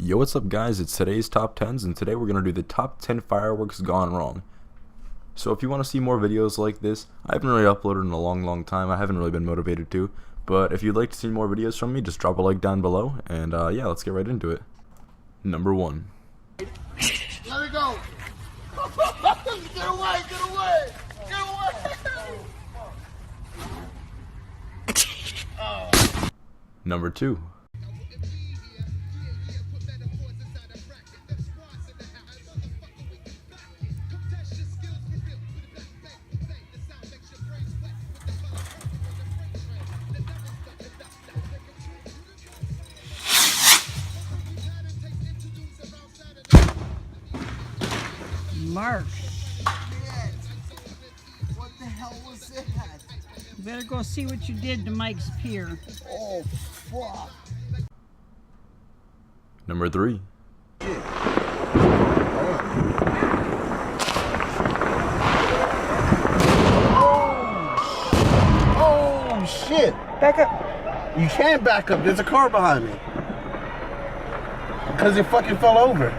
Yo, what's up guys, it's today's top 10s and today we're going to do the top 10 fireworks gone wrong. So if you want to see more videos like this, I haven't really uploaded in a long time, I haven't really been motivated to, but if you'd like to see more videos from me, just drop a like down below, and yeah, let's get right into it. Number 1. Let it go! Get away! Get away! Get away! Number 2. Mark, What the hell was that? you better go see what you did to Mike's pier. Oh, fuck. Number 3. Oh, shit. Back up. You can't back up. There's a car behind me. Because it fucking fell over.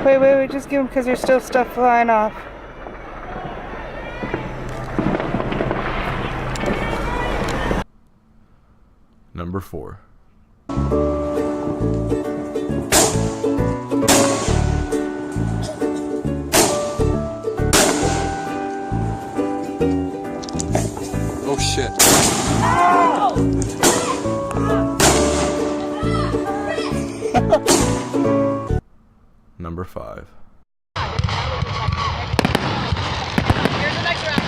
Wait, just give them because there's still stuff flying off. Number 4. Oh shit. Number 5. Here's the next round.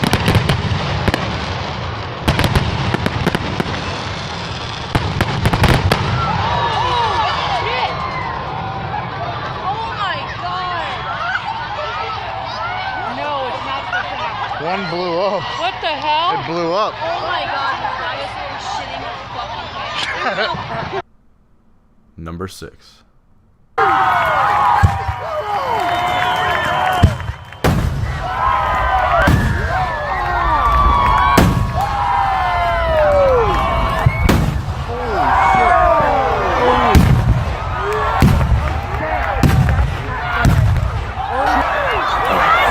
Oh my god! No, it's not supposed to happen. One blew up. What the hell? It blew up. Oh my god, I was shitting his fucking pants. Number 6.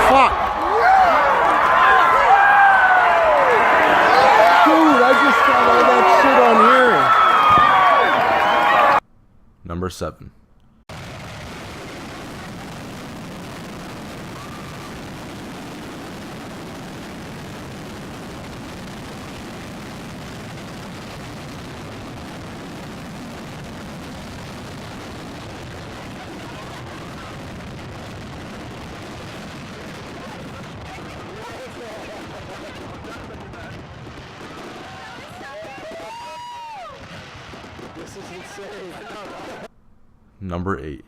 Fuck. Dude, I just got all that shit on here. Number 7. This is insane. Number 8.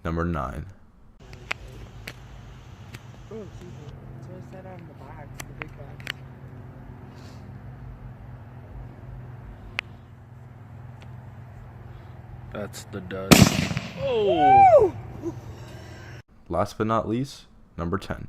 Number 9. That's the dud. Last but not least, number 10.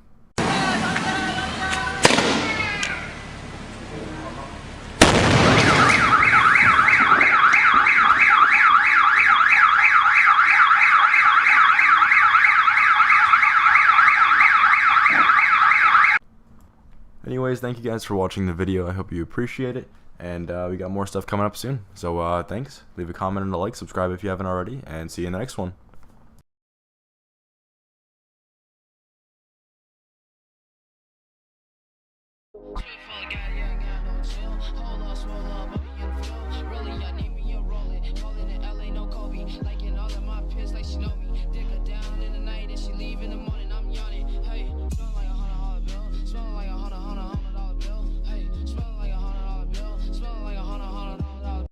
Anyways, thank you guys for watching the video. I hope you appreciate it. And we got more stuff coming up soon. So thanks. Leave a comment and a like. Subscribe if you haven't already. And see you in the next one. Really, I need me a rolling. Calling in LA, no Kobe. Like in all of my